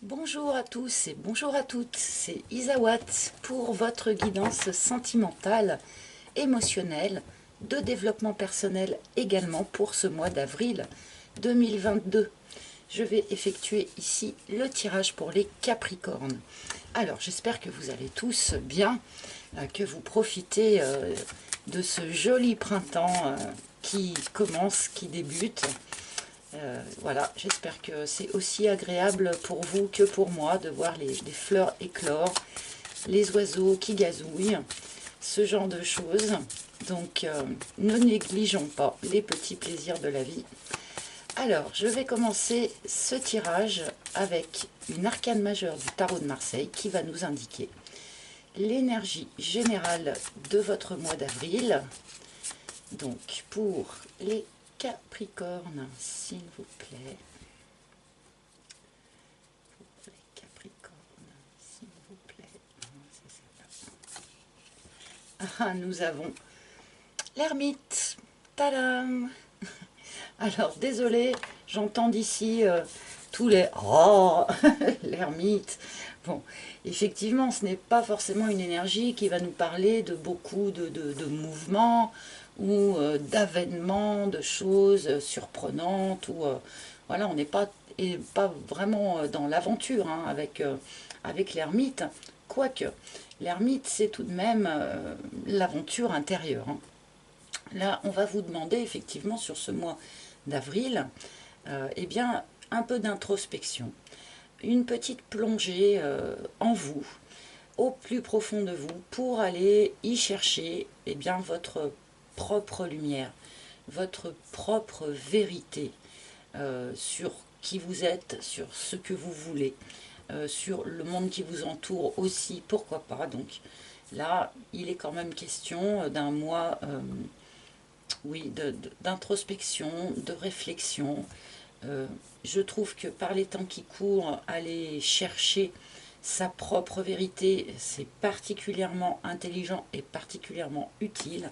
Bonjour à tous et bonjour à toutes, c'est Isawat pour votre guidance sentimentale, émotionnelle, de développement personnel également pour ce mois d'avril 2022. Je vais effectuer ici le tirage pour les Capricornes. Alors j'espère que vous allez tous bien, que vous profitez de ce joli printemps qui commence, qui débute. Voilà, j'espère que c'est aussi agréable pour vous que pour moi de voir les fleurs éclore, les oiseaux qui gazouillent, ce genre de choses. Donc, ne négligeons pas les petits plaisirs de la vie. Alors, je vais commencer ce tirage avec une arcane majeure du tarot de Marseille qui va nous indiquer l'énergie générale de votre mois d'avril. Donc, pour les Capricornes, s'il vous plaît. Pour les Capricornes, s'il vous plaît. Ah, nous avons l'ermite. Tadam! Alors, désolé, j'entends d'ici tous les oh l'ermite. Bon, effectivement, ce n'est pas forcément une énergie qui va nous parler de beaucoup de mouvements ou d'avènements, de choses surprenantes. Ou voilà, on n'est pas vraiment dans l'aventure hein, avec l'ermite. Quoique, l'ermite, c'est tout de même l'aventure intérieure. Hein. Là, on va vous demander effectivement sur ce mois d'avril, eh bien, un peu d'introspection, une petite plongée en vous, au plus profond de vous, pour aller y chercher eh bien, votre propre lumière, votre propre vérité sur qui vous êtes, sur ce que vous voulez, sur le monde qui vous entoure aussi, pourquoi pas. Donc là, il est quand même question d'un mois oui, d'introspection, de réflexion. Je trouve que par les temps qui courent, aller chercher sa propre vérité, c'est particulièrement intelligent et particulièrement utile.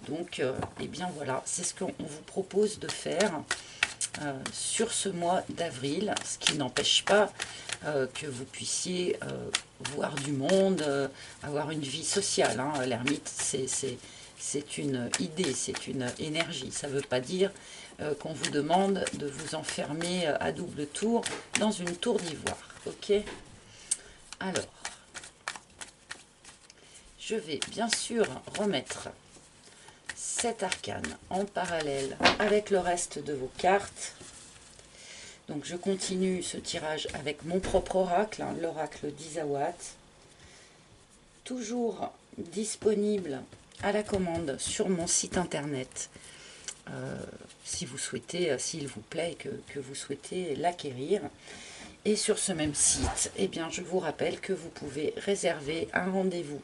Donc, eh bien voilà, c'est ce qu'on vous propose de faire sur ce mois d'avril, ce qui n'empêche pas que vous puissiez voir du monde, avoir une vie sociale. Hein. L'ermite, c'est une idée, c'est une énergie. Ça ne veut pas dire qu'on vous demande de vous enfermer à double tour dans une tour d'ivoire. Ok? Alors, je vais bien sûr remettre cet arcane en parallèle avec le reste de vos cartes. Donc je continue ce tirage avec mon propre oracle, hein, l'oracle d'Isawat. Toujours disponible à la commande sur mon site internet. Si vous souhaitez, s'il vous plaît, que vous souhaitez l'acquérir. Et sur ce même site, eh bien, je vous rappelle que vous pouvez réserver un rendez-vous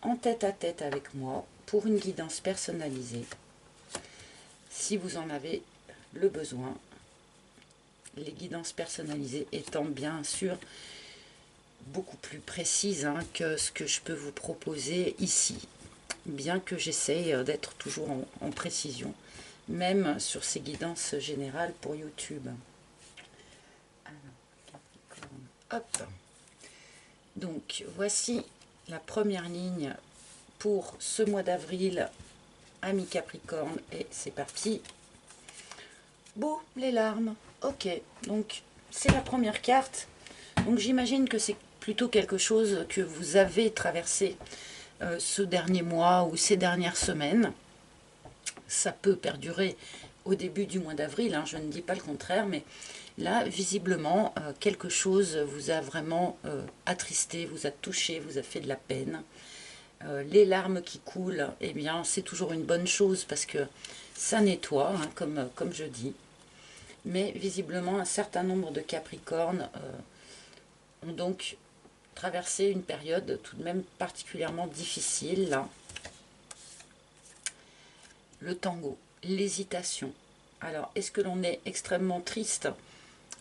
en tête-à-tête avec moi pour une guidance personnalisée. Si vous en avez le besoin, les guidances personnalisées étant bien sûr beaucoup plus précises hein, que ce que je peux vous proposer ici, bien que j'essaye d'être toujours en précision, même sur ces guidances générales pour YouTube. Alors, hop. Donc, voici la première ligne pour ce mois d'avril, amis Capricorne, et c'est parti. Beau, les larmes. Ok, donc c'est la première carte. Donc j'imagine que c'est plutôt quelque chose que vous avez traversé ce dernier mois ou ces dernières semaines. Ça peut perdurer au début du mois d'avril, hein, je ne dis pas le contraire, mais là, visiblement, quelque chose vous a vraiment attristé, vous a touché, vous a fait de la peine. Les larmes qui coulent, eh bien, c'est toujours une bonne chose parce que ça nettoie, hein, comme je dis. Mais visiblement, un certain nombre de Capricornes ont donc traversé une période tout de même particulièrement difficile. Là. Le tango, l'hésitation. Alors, est-ce que l'on est extrêmement triste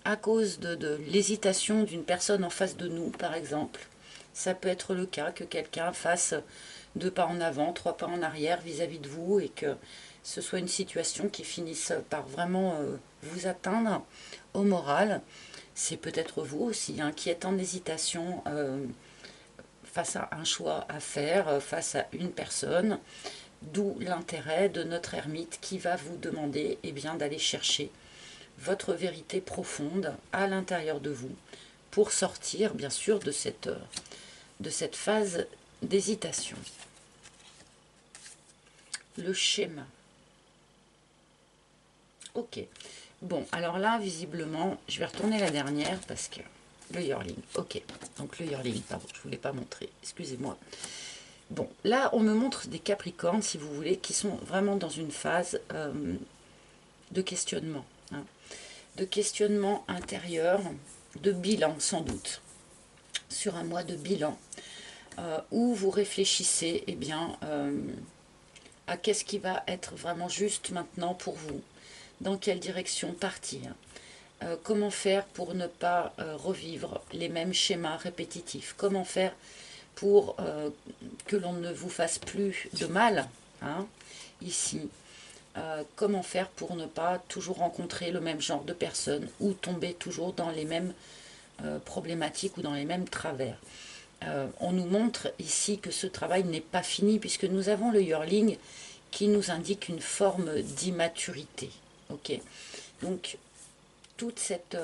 à cause de l'hésitation d'une personne en face de nous, par exemple? Ça peut être le cas que quelqu'un fasse 2 pas en avant, 3 pas en arrière vis-à-vis de vous et que ce soit une situation qui finisse par vraiment vous atteindre au moral. c'est peut-être vous aussi hein, qui êtes en hésitation face à un choix à faire, face à une personne, d'où l'intérêt de notre ermite qui va vous demander eh bien, d'aller chercher votre vérité profonde à l'intérieur de vous pour sortir bien sûr de cette phase d'hésitation. Le schéma. Ok. Bon, alors là, visiblement, je vais retourner la dernière parce que le yearling. Ok. Donc le yearling, pardon, je ne voulais pas montrer. Excusez-moi. Bon, là, on me montre des Capricornes, si vous voulez, qui sont vraiment dans une phase de questionnement. Hein, de questionnement intérieur, de bilan, sans doute. Sur un mois de bilan, où vous réfléchissez, eh bien, à qu'est-ce qui va être vraiment juste maintenant pour vous, dans quelle direction partir, comment faire pour ne pas revivre les mêmes schémas répétitifs, comment faire pour que l'on ne vous fasse plus de mal, hein, ici, comment faire pour ne pas toujours rencontrer le même genre de personnes ou tomber toujours dans les mêmes problématiques ou dans les mêmes travers. On nous montre ici que ce travail n'est pas fini puisque nous avons le yearling qui nous indique une forme d'immaturité. Ok, donc toute cette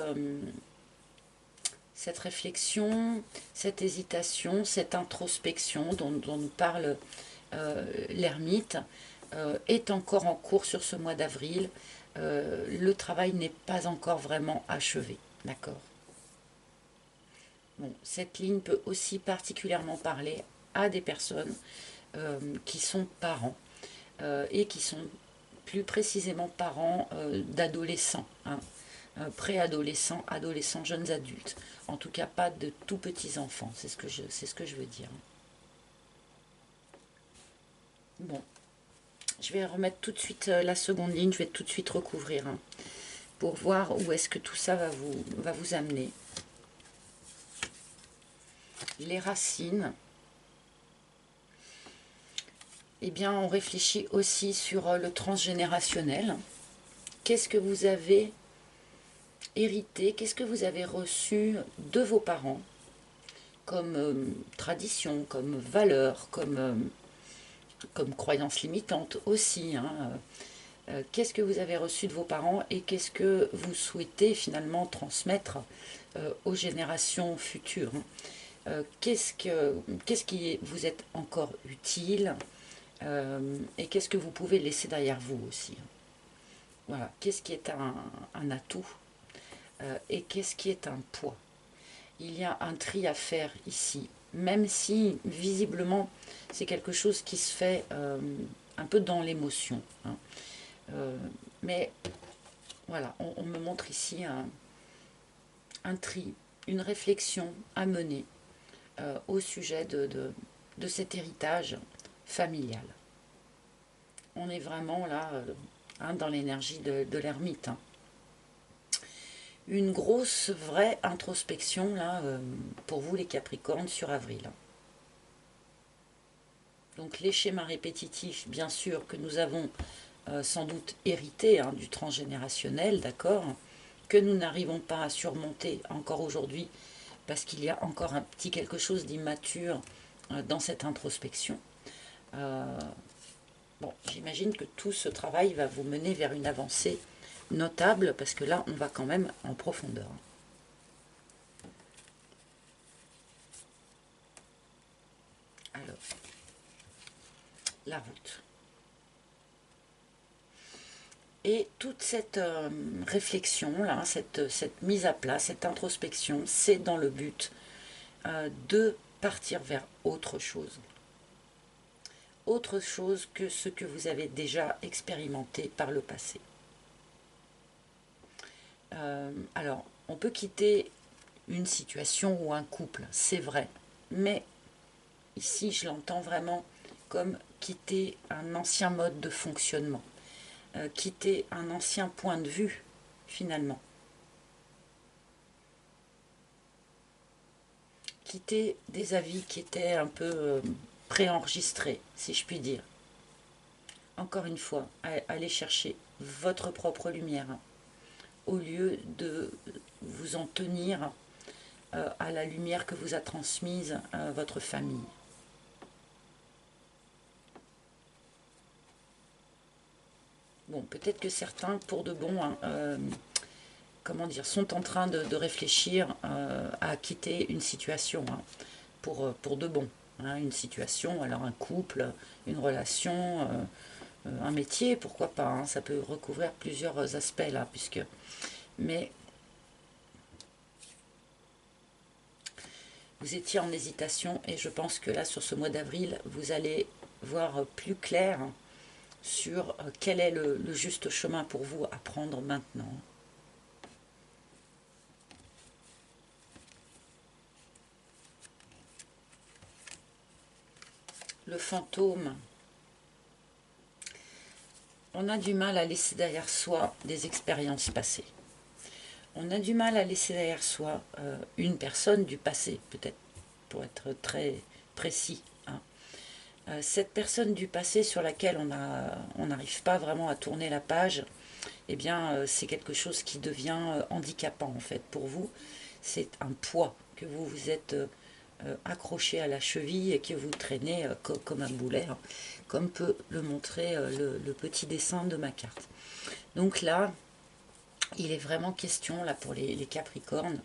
réflexion, cette hésitation, cette introspection dont nous parle l'ermite est encore en cours sur ce mois d'avril. Le travail n'est pas encore vraiment achevé, d'accord. Bon, cette ligne peut aussi particulièrement parler à des personnes qui sont parents et qui sont plus précisément parents d'adolescents, hein, préadolescents, adolescents, jeunes adultes. En tout cas, pas de tout petits enfants, c'est ce que je veux dire. Bon, je vais remettre tout de suite la seconde ligne, je vais tout de suite recouvrir hein, pour voir où est-ce que tout ça va vous amener. Les racines. Eh bien, on réfléchit aussi sur le transgénérationnel. Qu'est-ce que vous avez hérité, qu'est-ce que vous avez reçu de vos parents comme tradition, comme valeur, comme croyance limitante aussi. Hein. Qu'est-ce que vous avez reçu de vos parents et qu'est-ce que vous souhaitez finalement transmettre aux générations futures. Qu'est-ce qui vous est encore utile et qu'est-ce que vous pouvez laisser derrière vous aussi. Voilà, qu'est-ce qui est un atout et qu'est-ce qui est un poids. Il y a un tri à faire ici, même si visiblement c'est quelque chose qui se fait un peu dans l'émotion. Hein. Mais voilà, on me montre ici un tri, une réflexion à mener au sujet de cet héritage familial. On est vraiment là hein, dans l'énergie de l'ermite. Hein. Une grosse, vraie introspection là, pour vous les Capricornes sur avril. Donc les schémas répétitifs, bien sûr, que nous avons sans doute hérité hein, du transgénérationnel, d'accord, que nous n'arrivons pas à surmonter encore aujourd'hui parce qu'il y a encore un petit quelque chose d'immature dans cette introspection. Bon, j'imagine que tout ce travail va vous mener vers une avancée notable parce que là, on va quand même en profondeur. Alors, la route. Et toute cette réflexion, là, cette mise à plat, cette introspection, c'est dans le but de partir vers autre chose. Autre chose que ce que vous avez déjà expérimenté par le passé. Alors, on peut quitter une situation ou un couple, c'est vrai, mais ici, je l'entends vraiment comme quitter un ancien mode de fonctionnement, quitter un ancien point de vue, finalement. Quitter des avis qui étaient un peu préenregistrés, si je puis dire. Encore une fois, allez chercher votre propre lumière, au lieu de vous en tenir à la lumière que vous a transmise votre famille. Bon, peut-être que certains, pour de bon, hein, comment dire, sont en train de réfléchir à quitter une situation, hein, pour de bon. Hein, une situation, alors un couple, une relation, un métier, pourquoi pas, hein, ça peut recouvrir plusieurs aspects là, puisque... Mais vous étiez en hésitation et je pense que là, sur ce mois d'avril, vous allez voir plus clair sur quel est le juste chemin pour vous à prendre maintenant. Le fantôme, on a du mal à laisser derrière soi des expériences passées. On a du mal à laisser derrière soi une personne du passé, peut-être pour être très précis. Hein. Cette personne du passé sur laquelle on n'arrive pas vraiment à tourner la page, eh bien c'est quelque chose qui devient handicapant en fait pour vous. C'est un poids que vous vous êtes accroché à la cheville et que vous traînez comme un boulet, hein, comme peut le montrer le petit dessin de ma carte. Donc là, il est vraiment question, là pour les Capricornes,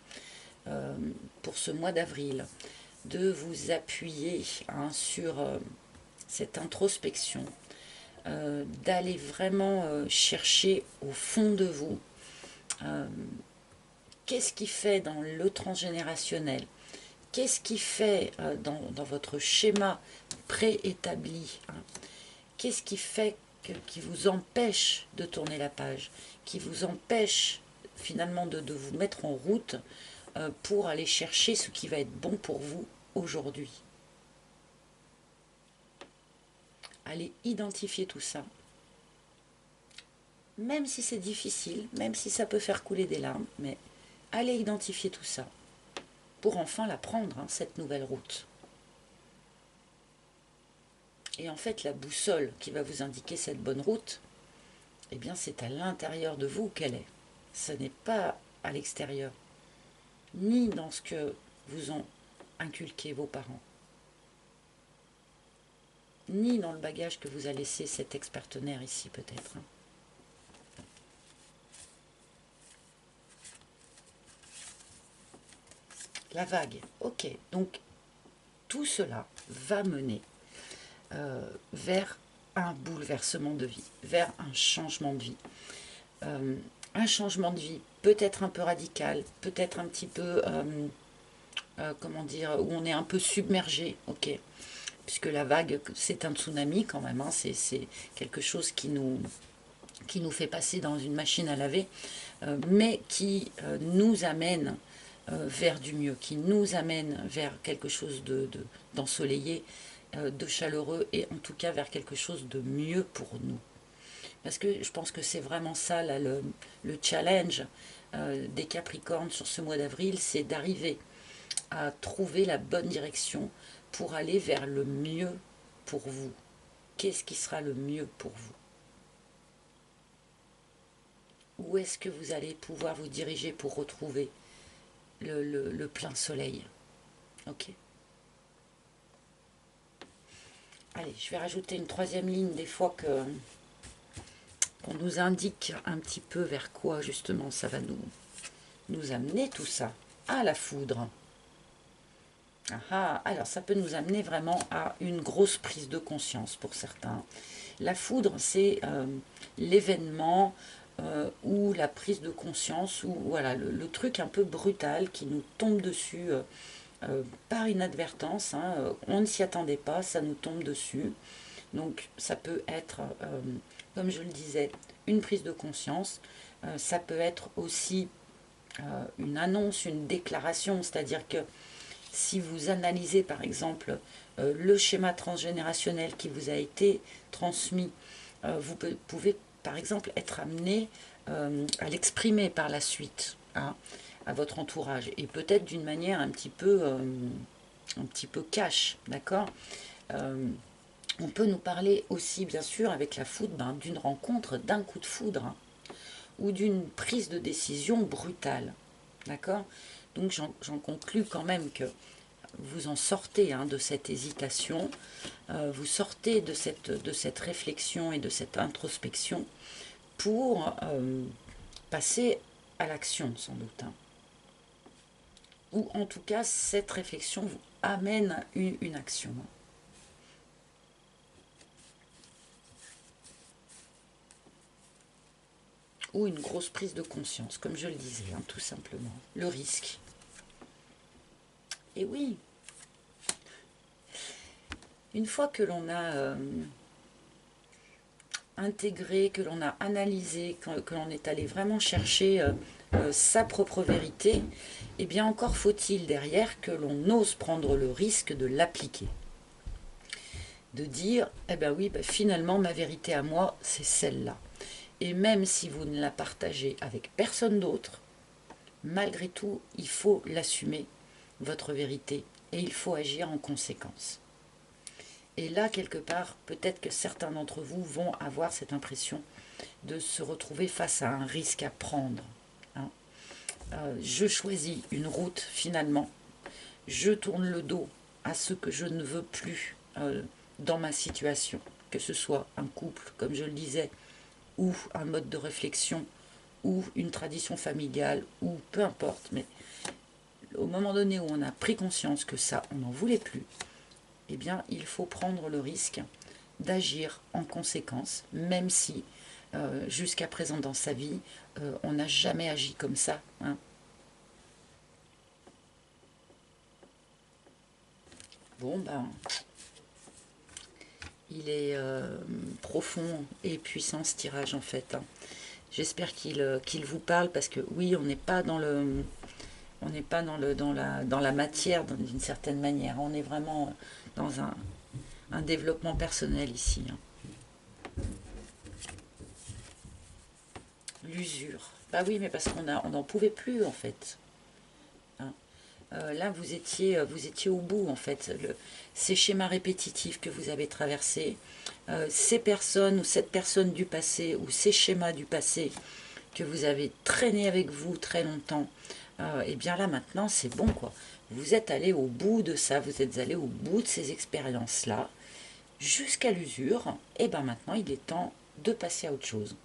pour ce mois d'avril, de vous appuyer hein, sur cette introspection, d'aller vraiment chercher au fond de vous qu'est-ce qui fait dans le transgénérationnel, qu'est-ce qui fait dans votre schéma préétabli, hein, qu'est-ce qui fait qui vous empêche de tourner la page, qui vous empêche finalement de vous mettre en route pour aller chercher ce qui va être bon pour vous aujourd'hui. Allez identifier tout ça. Même si c'est difficile, même si ça peut faire couler des larmes, mais allez identifier tout ça pour enfin la prendre, hein, cette nouvelle route. Et en fait, la boussole qui va vous indiquer cette bonne route, eh bien, c'est à l'intérieur de vous qu'elle est. Ce n'est pas à l'extérieur, ni dans ce que vous ont inculqué vos parents, ni dans le bagage que vous a laissé cet ex-partenaire ici, peut-être. La vague, ok. Donc, tout cela va mener vers un bouleversement de vie, vers un changement de vie. Un changement de vie peut-être un peu radical, peut-être un petit peu, comment dire, où on est un peu submergé, ok. Puisque la vague, c'est un tsunami quand même, hein, c'est quelque chose qui nous fait passer dans une machine à laver, mais qui nous amène vers du mieux, qui nous amène vers quelque chose d'ensoleillé, de chaleureux, et en tout cas vers quelque chose de mieux pour nous. Parce que je pense que c'est vraiment ça, là, le challenge des Capricornes sur ce mois d'avril, c'est d'arriver à trouver la bonne direction pour aller vers le mieux pour vous. Qu'est-ce qui sera le mieux pour vous? Où est-ce que vous allez pouvoir vous diriger pour retrouver le plein soleil? Ok. Allez, je vais rajouter une troisième ligne des fois qu'on nous indique un petit peu vers quoi justement ça va nous amener tout ça. À la foudre. Ah, alors ça peut nous amener vraiment à une grosse prise de conscience pour certains. La foudre, c'est l'événement ou la prise de conscience, ou voilà, le truc un peu brutal qui nous tombe dessus par inadvertance. Hein, on ne s'y attendait pas, ça nous tombe dessus. Donc ça peut être, comme je le disais, une prise de conscience. Ça peut être aussi une annonce, une déclaration, c'est-à-dire que si vous analysez par exemple le schéma transgénérationnel qui vous a été transmis, vous pouvez par exemple être amené à l'exprimer par la suite, hein, à votre entourage, et peut-être d'une manière un petit peu cash, d'accord. On peut nous parler aussi bien sûr avec la foudre d'une rencontre, d'un coup de foudre, hein, ou d'une prise de décision brutale. D'accord? Donc j'en conclus quand même que vous en sortez de cette hésitation, vous sortez de cette réflexion et de cette introspection pour passer à l'action sans doute. Ou en tout cas, cette réflexion vous amène une action. Ou une grosse prise de conscience, comme je le disais, tout simplement. Le risque. Et oui, une fois que l'on a intégré, que l'on a analysé, que l'on est allé vraiment chercher sa propre vérité, eh bien encore faut-il derrière que l'on ose prendre le risque de l'appliquer. De dire, eh ben oui, finalement ma vérité à moi, c'est celle-là. Et même si vous ne la partagez avec personne d'autre, malgré tout, il faut l'assumer, votre vérité, et il faut agir en conséquence. Et là, quelque part, peut-être que certains d'entre vous vont avoir cette impression de se retrouver face à un risque à prendre. Je choisis une route, finalement. Je tourne le dos à ce que je ne veux plus dans ma situation, que ce soit un couple, comme je le disais, ou un mode de réflexion, ou une tradition familiale, ou peu importe. Mais au moment donné où on a pris conscience que ça, on n'en voulait plus, eh bien, il faut prendre le risque d'agir en conséquence, même si, jusqu'à présent dans sa vie, on n'a jamais agi comme ça. Bon, il est profond et puissant ce tirage en fait. J'espère qu'il vous parle parce que oui, on n'est pas dans la matière d'une certaine manière. On est vraiment dans un développement personnel ici. L'usure. Bah oui, mais parce qu'on n'en pouvait plus en fait. Là, vous étiez au bout en fait. Ces schémas répétitifs que vous avez traversés, ces personnes ou cette personne du passé ou ces schémas du passé que vous avez traîné avec vous très longtemps, et bien là maintenant c'est bon quoi. Vous êtes allé au bout de ça, vous êtes allé au bout de ces expériences-là, jusqu'à l'usure, et bien maintenant il est temps de passer à autre chose.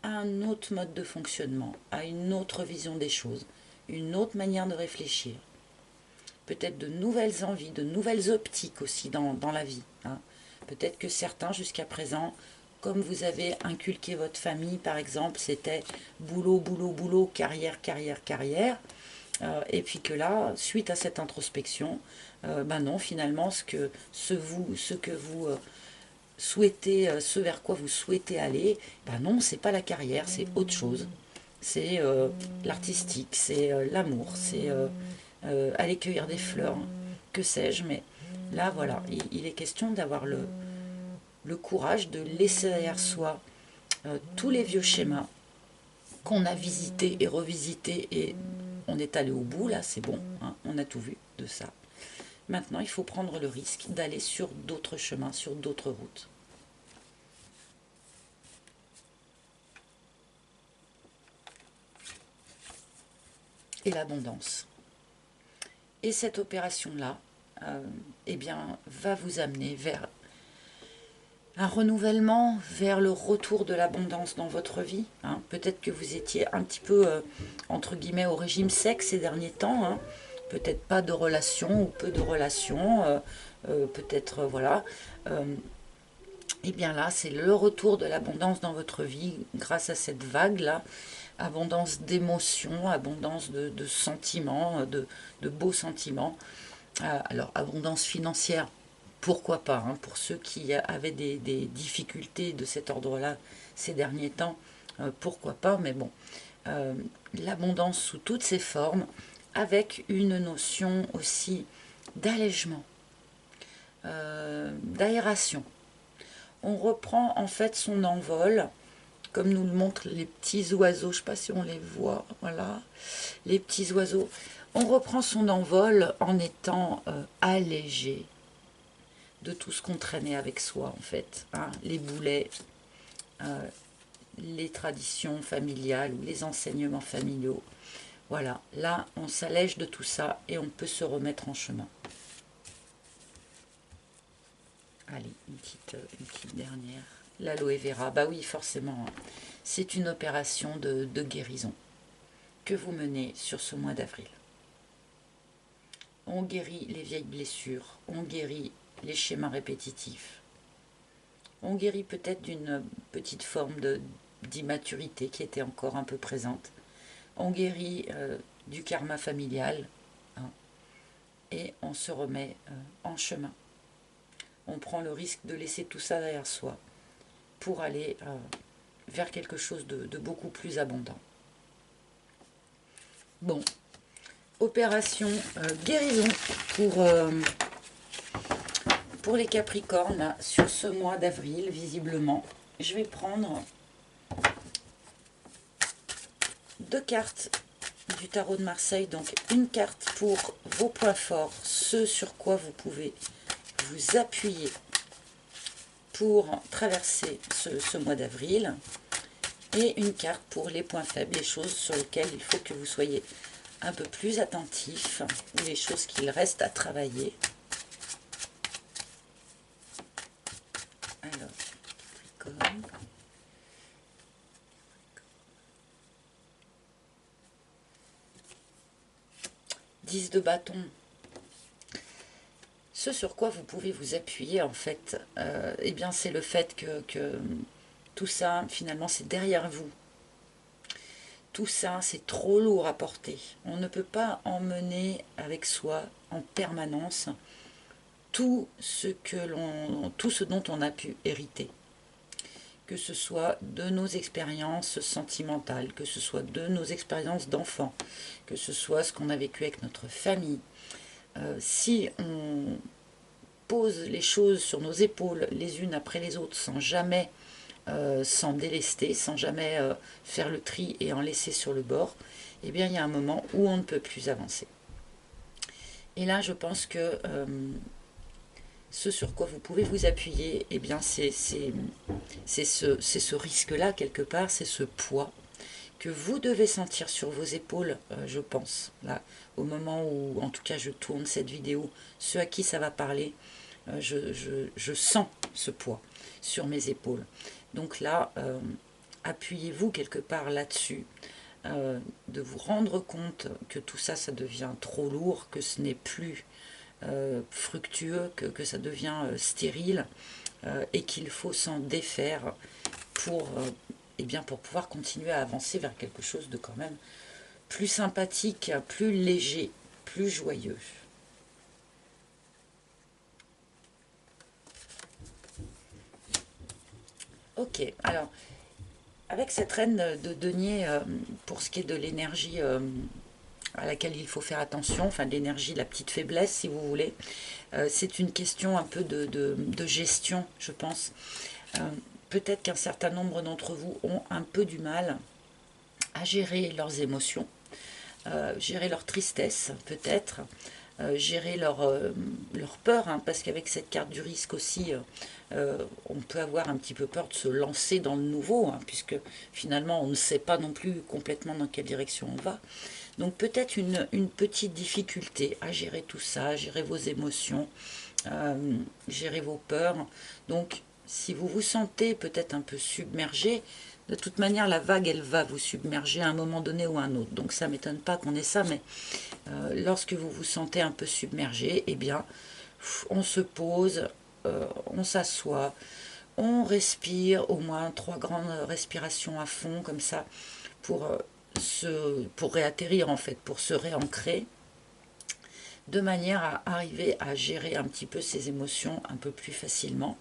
À un autre mode de fonctionnement, à une autre vision des choses, une autre manière de réfléchir. Peut-être de nouvelles envies, de nouvelles optiques aussi dans la vie. Peut-être que certains jusqu'à présent, comme vous avez inculqué votre famille par exemple, c'était boulot, boulot, boulot, carrière, carrière, carrière. Et puis que là, suite à cette introspection, non, finalement, ce que vous souhaitez, ce vers quoi vous souhaitez aller, non, c'est pas la carrière, c'est autre chose. C'est l'artistique, c'est l'amour, c'est aller cueillir des fleurs, que sais-je, mais là, voilà, il est question d'avoir le courage de laisser derrière soi tous les vieux schémas qu'on a visités et revisités et on est allé au bout, là, c'est bon, on a tout vu de ça. Maintenant, il faut prendre le risque d'aller sur d'autres chemins, sur d'autres routes. Et l'abondance. Et cette opération-là, eh bien, va vous amener vers un renouvellement, vers le retour de l'abondance dans votre vie. Peut-être que vous étiez un petit peu, entre guillemets, au régime sec ces derniers temps. Peut-être pas de relations ou peu de relations. Peut-être, voilà. Et bien là, c'est le retour de l'abondance dans votre vie grâce à cette vague-là. Abondance d'émotions, abondance de sentiments, de beaux sentiments. Alors, abondance financière, pourquoi pas, pour ceux qui avaient des difficultés de cet ordre-là ces derniers temps, pourquoi pas, mais bon, l'abondance sous toutes ses formes, avec une notion aussi d'allègement, d'aération. On reprend en fait son envol, comme nous le montrent les petits oiseaux, je ne sais pas si on les voit, voilà, les petits oiseaux. On reprend son envol en étant allégé de tout ce qu'on traînait avec soi, en fait. Les boulets, les traditions familiales ou les enseignements familiaux. Voilà, là on s'allège de tout ça et on peut se remettre en chemin. Allez, une petite dernière. L'aloe vera, bah oui forcément, c'est une opération de guérison que vous menez sur ce mois d'avril. On guérit les vieilles blessures, on guérit les schémas répétitifs, on guérit peut-être d'une petite forme d'immaturité qui était encore un peu présente, on guérit du karma familial, hein, et on se remet en chemin. On prend le risque de laisser tout ça derrière soi pour aller vers quelque chose de beaucoup plus abondant. Bon, opération guérison pour les Capricornes là, sur ce mois d'avril, visiblement. Je vais prendre 2 cartes du tarot de Marseille, donc une carte pour vos points forts, ce sur quoi vous pouvez vous appuyer pour traverser ce mois d'avril, et une carte pour les points faibles, les choses sur lesquelles il faut que vous soyez un peu plus attentif, ou les choses qu'il reste à travailler. Alors, Capricorne. 10 de bâton. Ce sur quoi vous pouvez vous appuyer, en fait, eh bien, c'est le fait que tout ça, finalement, c'est derrière vous. Tout ça, c'est trop lourd à porter. On ne peut pas emmener avec soi en permanence tout ce dont on a pu hériter. Que ce soit de nos expériences sentimentales, que ce soit de nos expériences d'enfants, que ce soit ce qu'on a vécu avec notre famille. Si on pose les choses sur nos épaules les unes après les autres sans jamais s'en délester, sans jamais faire le tri et en laisser sur le bord, eh bien il y a un moment où on ne peut plus avancer. Et là je pense que ce sur quoi vous pouvez vous appuyer, eh bien c'est ce risque-là quelque part, c'est ce poids que vous devez sentir sur vos épaules, je pense, là, au moment où, en tout cas, je tourne cette vidéo, ceux à qui ça va parler, je sens ce poids sur mes épaules. Donc là, appuyez-vous quelque part là-dessus, de vous rendre compte que tout ça, ça devient trop lourd, que ce n'est plus fructueux, que ça devient stérile, et qu'il faut s'en défaire pour pour pouvoir continuer à avancer vers quelque chose de quand même plus sympathique, plus léger, plus joyeux. Ok, alors, avec cette reine de denier, pour ce qui est de l'énergie à laquelle il faut faire attention, enfin l'énergie, la petite faiblesse si vous voulez, c'est une question un peu de gestion, je pense. Peut-être qu'un certain nombre d'entre vous ont un peu du mal à gérer leurs émotions, gérer leur tristesse peut-être, gérer leur peur, hein, parce qu'avec cette carte du risque aussi, on peut avoir un petit peu peur de se lancer dans le nouveau, hein, puisque finalement on ne sait pas non plus complètement dans quelle direction on va. Donc peut-être une petite difficulté à gérer tout ça, à gérer vos émotions, gérer vos peurs. Donc si vous vous sentez peut-être un peu submergé, de toute manière la vague elle va vous submerger à un moment donné ou à un autre. Donc ça ne m'étonne pas qu'on ait ça, mais lorsque vous vous sentez un peu submergé, eh bien on se pose, on s'assoit, on respire au moins 3 grandes respirations à fond comme ça pour réatterrir en fait, pour se réancrer, de manière à arriver à gérer un petit peu ses émotions un peu plus facilement.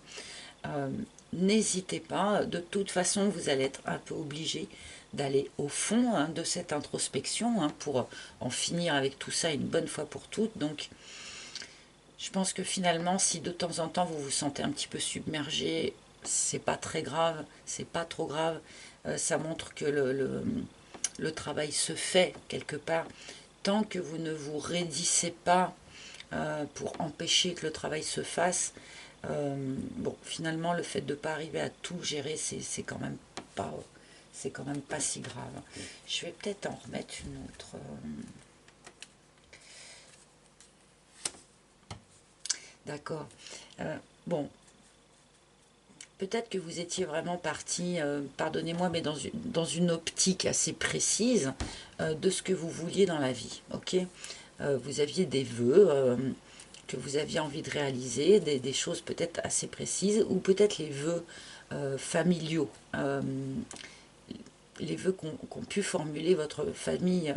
N'hésitez pas, de toute façon vous allez être un peu obligé d'aller au fond, hein, de cette introspection, hein, pour en finir avec tout ça une bonne fois pour toutes. Donc je pense que finalement, si de temps en temps vous vous sentez un petit peu submergé, c'est pas très grave, c'est pas trop grave. Ça montre que le travail se fait quelque part. Tant que vous ne vous raidissez pas pour empêcher que le travail se fasse, bon, finalement, le fait de ne pas arriver à tout gérer, c'est quand même pas c'est quand même pas si grave. Je vais peut-être en remettre une autre. D'accord. Bon, peut-être que vous étiez vraiment parti, pardonnez-moi, mais dans une optique assez précise de ce que vous vouliez dans la vie. Ok, vous aviez des vœux que vous aviez envie de réaliser, des choses peut-être assez précises, ou peut-être les vœux familiaux, les vœux qu'ont pu formuler votre famille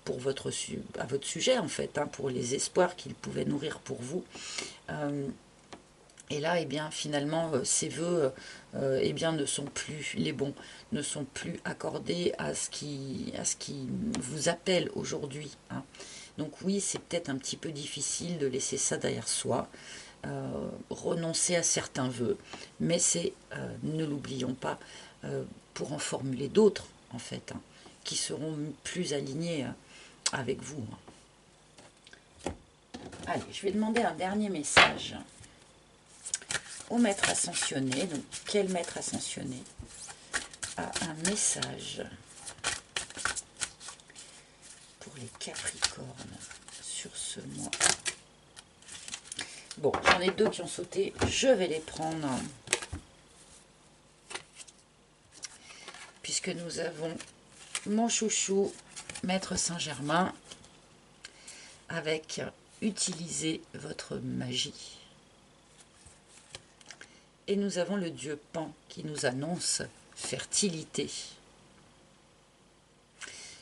pour à votre sujet, en fait, hein, pour les espoirs qu'ils pouvaient nourrir pour vous. Et là, eh bien, finalement, ces vœux eh bien, ne sont plus les bons, ne sont plus accordés à ce qui vous appelle aujourd'hui. Hein. Donc oui, c'est peut-être un petit peu difficile de laisser ça derrière soi, renoncer à certains vœux, mais c'est, ne l'oublions pas, pour en formuler d'autres, en fait, hein, qui seront plus alignés avec vous. Allez, je vais demander un dernier message au maître ascensionné. Donc, quel maître ascensionné a un message pour les Capricornes sur ce mois? Bon, j'en ai deux qui ont sauté, je vais les prendre. Puisque nous avons mon chouchou, Maître Saint-Germain, avec utilisez votre magie. Et nous avons le dieu Pan qui nous annonce fertilité.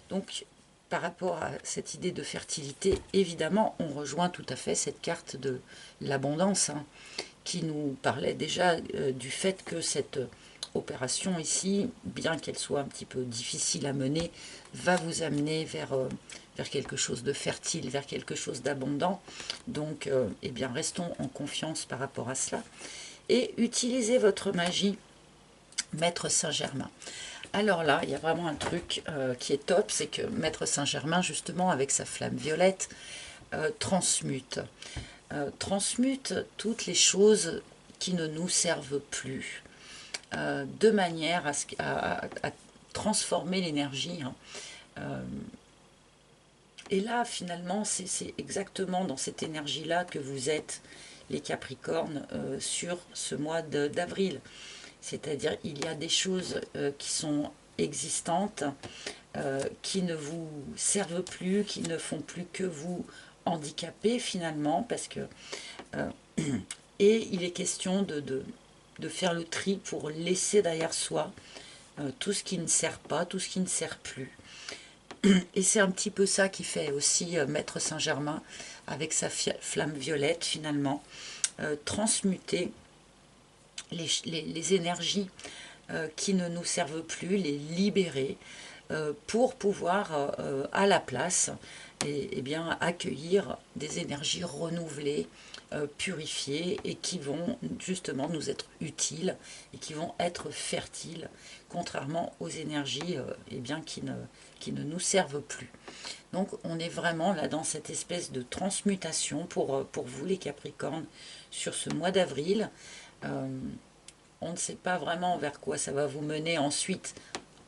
Donc, par rapport à cette idée de fertilité, évidemment, on rejoint tout à fait cette carte de l'abondance, hein, qui nous parlait déjà du fait que cette opération ici, bien qu'elle soit un petit peu difficile à mener, va vous amener vers quelque chose de fertile, vers quelque chose d'abondant. Donc, eh bien, restons en confiance par rapport à cela. Et utilisez votre magie, Maître Saint-Germain. Alors là, il y a vraiment un truc qui est top, c'est que Maître Saint-Germain, justement, avec sa flamme violette, transmute toutes les choses qui ne nous servent plus, de manière à transformer l'énergie. Hein. Et là, finalement, c'est exactement dans cette énergie-là que vous êtes, les Capricornes, sur ce mois d'avril. C'est-à-dire, il y a des choses qui sont existantes, qui ne vous servent plus, qui ne font plus que vous handicaper finalement, parce que et il est question de faire le tri pour laisser derrière soi tout ce qui ne sert pas, tout ce qui ne sert plus. Et c'est un petit peu ça qui fait aussi Maître Saint-Germain avec sa flamme violette finalement, transmuter les énergies qui ne nous servent plus, les libérer pour pouvoir à la place et bien, accueillir des énergies renouvelées, purifiées et qui vont justement nous être utiles et qui vont être fertiles, contrairement aux énergies eh bien, qui ne nous servent plus. Donc on est vraiment là dans cette espèce de transmutation pour vous les Capricornes sur ce mois d'avril. On ne sait pas vraiment vers quoi ça va vous mener ensuite,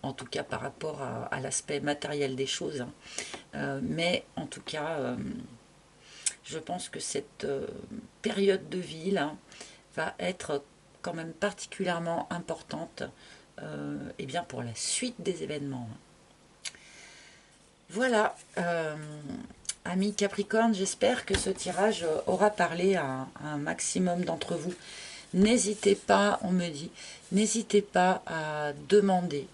en tout cas par rapport à l'aspect matériel des choses. Hein. Mais en tout cas, je pense que cette période de vie là, va être quand même particulièrement importante eh bien pour la suite des événements. Voilà, amis Capricorne, j'espère que ce tirage aura parlé à un maximum d'entre vous. N'hésitez pas, on me dit, n'hésitez pas à demander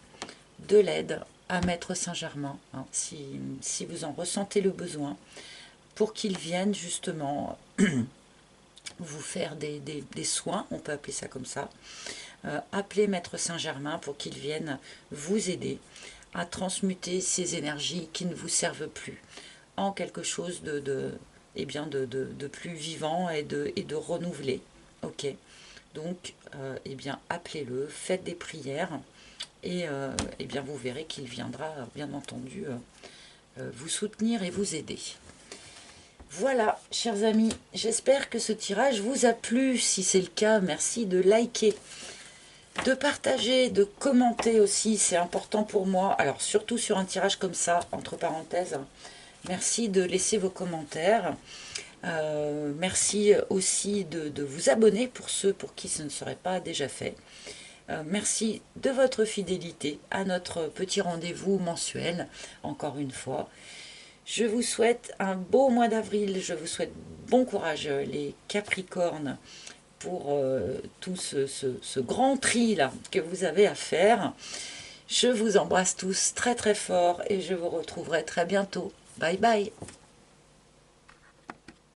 de l'aide à Maître Saint-Germain, hein, si vous en ressentez le besoin, pour qu'il vienne justement vous faire des soins, on peut appeler ça comme ça. Appelez Maître Saint-Germain pour qu'il vienne vous aider à transmuter ces énergies qui ne vous servent plus en quelque chose eh bien de plus vivant et de renouvelé. Ok. Donc, eh bien, appelez-le, faites des prières et eh bien, vous verrez qu'il viendra, bien entendu, vous soutenir et vous aider. Voilà, chers amis, j'espère que ce tirage vous a plu. Si c'est le cas, merci de liker. de partager, de commenter aussi, c'est important pour moi. Alors surtout sur un tirage comme ça, entre parenthèses, merci de laisser vos commentaires. Merci aussi de vous abonner pour ceux pour qui ce ne serait pas déjà fait. Merci de votre fidélité à notre petit rendez-vous mensuel, encore une fois. Je vous souhaite un beau mois d'avril, je vous souhaite bon courage les Capricornes pour tout ce grand tri là que vous avez à faire. Je vous embrasse tous très très fort et je vous retrouverai très bientôt. Bye bye.